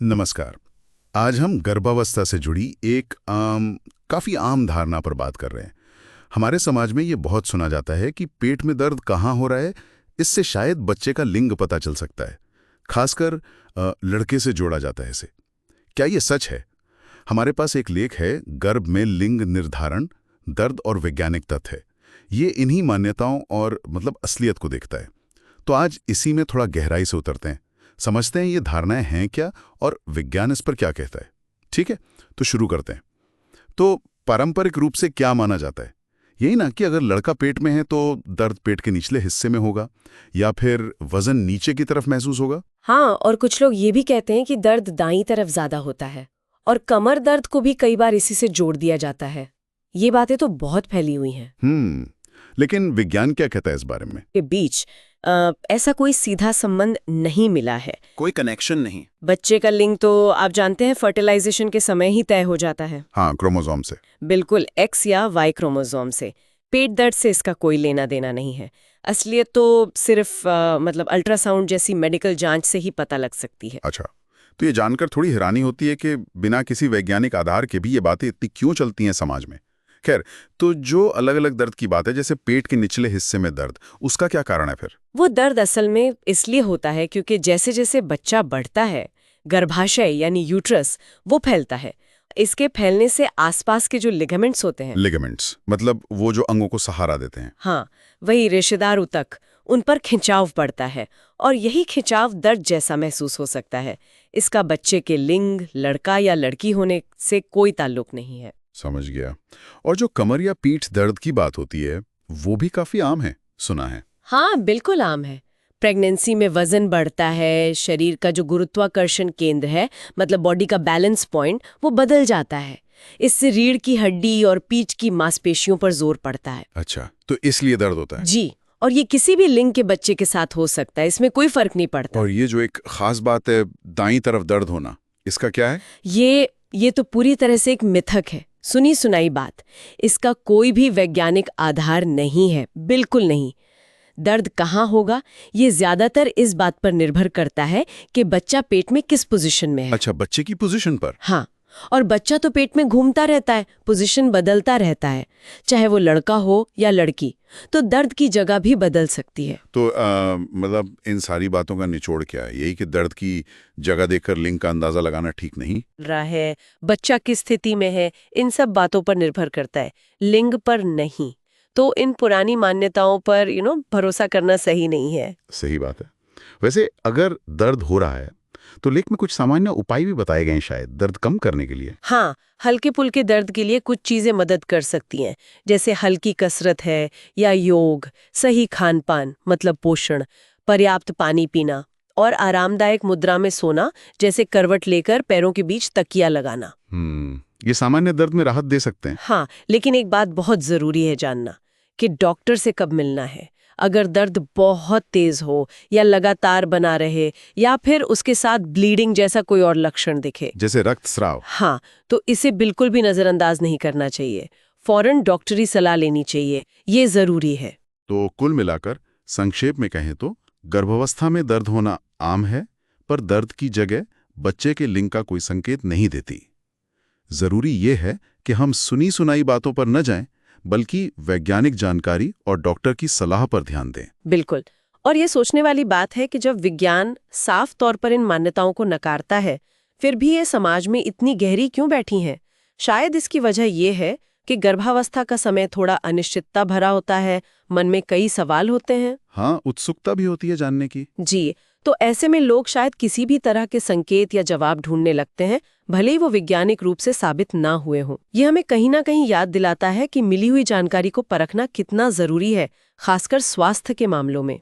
नमस्कार। आज हम गर्भावस्था से जुड़ी एक काफ़ी आम धारणा पर बात कर रहे हैं। हमारे समाज में ये बहुत सुना जाता है कि पेट में दर्द कहाँ हो रहा है, इससे शायद बच्चे का लिंग पता चल सकता है। खासकर लड़के से जोड़ा जाता है इसे। क्या ये सच है? हमारे पास एक लेख है, गर्भ में लिंग निर्धारण, दर्द और वैज्ञानिक तथ्य। ये इन्हीं मान्यताओं और असलियत को देखता है। तो आज इसी में थोड़ा गहराई से उतरते हैं, समझते हैं ये धारणाएं हैं क्या और विज्ञान इस पर क्या कहता है। ठीक है, तो शुरू करते हैं। तो पारंपरिक रूप से क्या माना जाता है? यही ना कि अगर लड़का पेट में है तो दर्द पेट के निचले हिस्से में होगा या फिर वजन नीचे की तरफ महसूस होगा। हाँ, और कुछ लोग ये भी कहते हैं कि दर्द दाईं तरफ ज्यादा होता है, और कमर दर्द को भी कई बार इसी से जोड़ दिया जाता है। ये बातें तो बहुत फैली हुई हैं। लेकिन विज्ञान क्या कहता है इस बारे में? के बीच ऐसा कोई सीधा संबंध नहीं मिला है। कोई कनेक्शन नहीं। बच्चे का लिंग तो आप जानते हैं फर्टिलाइजेशन के समय ही तय हो जाता है। हाँ, क्रोमोसोम से। बिल्कुल, एक्स या वाई क्रोमोसोम से। पेट दर्द से इसका कोई लेना देना नहीं है। असलियत तो सिर्फ अल्ट्रासाउंड जैसी मेडिकल जांच से ही पता लग सकती है। अच्छा, तो ये जानकर थोड़ी हैरानी होती है कि बिना किसी वैज्ञानिक आधार के भी ये बातें इतनी क्यों चलती हैं समाज में। खैर, तो जो अलग अलग दर्द की बात है, जैसे पेट के निचले हिस्से में दर्द, उसका क्या कारण है फिर? वो दर्द असल में इसलिए होता है क्योंकि जैसे जैसे बच्चा बढ़ता है, गर्भाशय यानी यूट्रस वो फैलता है। इसके फैलने से आसपास के जो लिगामेंट्स होते हैं, लिगामेंट्स मतलब वो जो अंगों को सहारा देते हैं। हाँ, वही रेशेदार ऊतक, उन पर खिंचाव पड़ता है और यही खिंचाव दर्द जैसा महसूस हो सकता है। इसका बच्चे के लिंग, लड़का या लड़की होने से कोई ताल्लुक नहीं है। समझ गया। और जो कमर या पीठ दर्द की बात होती है, वो भी काफी आम है, सुना है। हाँ, बिल्कुल आम है। प्रेगनेंसी में वजन बढ़ता है, शरीर का जो गुरुत्वाकर्षण केंद्र है, मतलब बॉडी का बैलेंस पॉइंट, वो बदल जाता है। इससे रीढ़ की हड्डी और पीठ की मांसपेशियों पर जोर पड़ता है। अच्छा, तो इसलिए दर्द होता है। जी, और ये किसी भी लिंग के बच्चे के साथ हो सकता है, इसमें कोई फर्क नहीं पड़ता। और ये जो एक खास बात है, दाईं तरफ दर्द होना, इसका क्या है? ये तो पूरी तरह से एक मिथक है, सुनी सुनाई बात। इसका कोई भी वैज्ञानिक आधार नहीं है, बिल्कुल नहीं। दर्द कहाँ होगा, ये ज्यादातर इस बात पर निर्भर करता है कि बच्चा पेट में किस पोजीशन में है। अच्छा, बच्चे की पोजीशन पर। हाँ, और बच्चा तो पेट में घूमता रहता है, पोजीशन बदलता रहता है, चाहे वो लड़का हो या लड़की, तो दर्द की जगह भी बदल सकती है। तो इन सारी बातों का निचोड़ क्या है? यही कि दर्द की जगह देखकर लिंग का अंदाजा लगाना ठीक नहीं रहा है, बच्चा किस स्थिति में है, इन सब बातों पर निर्भर करता है, लिंग पर नहीं। तो इन पुरानी मान्यताओं पर भरोसा करना सही नहीं है। सही बात है। वैसे अगर दर्द हो रहा है तो लेख में कुछ सामान्य उपाय भी बताए गए हैं शायद दर्द कम करने के लिए। हाँ, हल्के फुल्के दर्द के लिए कुछ चीजें मदद कर सकती हैं, जैसे हल्की कसरत है या योग, सही खान पान मतलब पोषण, पर्याप्त पानी पीना और आरामदायक मुद्रा में सोना, जैसे करवट लेकर पैरों के बीच तकिया लगाना। ये सामान्य दर्द में राहत दे सकते हैं। हाँ, लेकिन एक बात बहुत जरूरी है जानना कि डॉक्टर से कब मिलना है। अगर दर्द बहुत तेज हो या लगातार बना रहे या फिर उसके साथ ब्लीडिंग जैसा कोई और लक्षण दिखे, जैसे रक्तस्राव, हाँ, तो इसे बिल्कुल भी नजरअंदाज नहीं करना चाहिए। फौरन डॉक्टरी सलाह लेनी चाहिए, ये जरूरी है। तो कुल मिलाकर संक्षेप में कहें तो गर्भावस्था में दर्द होना आम है, पर दर्द की जगह बच्चे के लिंग का कोई संकेत नहीं देती। जरूरी ये है कि हम सुनी सुनाई बातों पर न जाएं, बल्कि वैज्ञानिक जानकारी और डॉक्टर की सलाह पर ध्यान दें। बिल्कुल, और ये सोचने वाली बात है कि जब विज्ञान साफ तौर पर इन मान्यताओं को नकारता है, फिर भी ये समाज में इतनी गहरी क्यों बैठी हैं? शायद इसकी वजह ये है कि गर्भावस्था का समय थोड़ा अनिश्चितता भरा होता है, मन में कई सवाल होते हैं। हाँ, उत्सुकता भी होती है जानने की। जी, तो ऐसे में लोग शायद किसी भी तरह के संकेत या जवाब ढूंढने लगते हैं, भले ही वो वैज्ञानिक रूप से साबित ना हुए हों। ये हमें कहीं ना कहीं याद दिलाता है कि मिली हुई जानकारी को परखना कितना जरूरी है, खासकर स्वास्थ्य के मामलों में।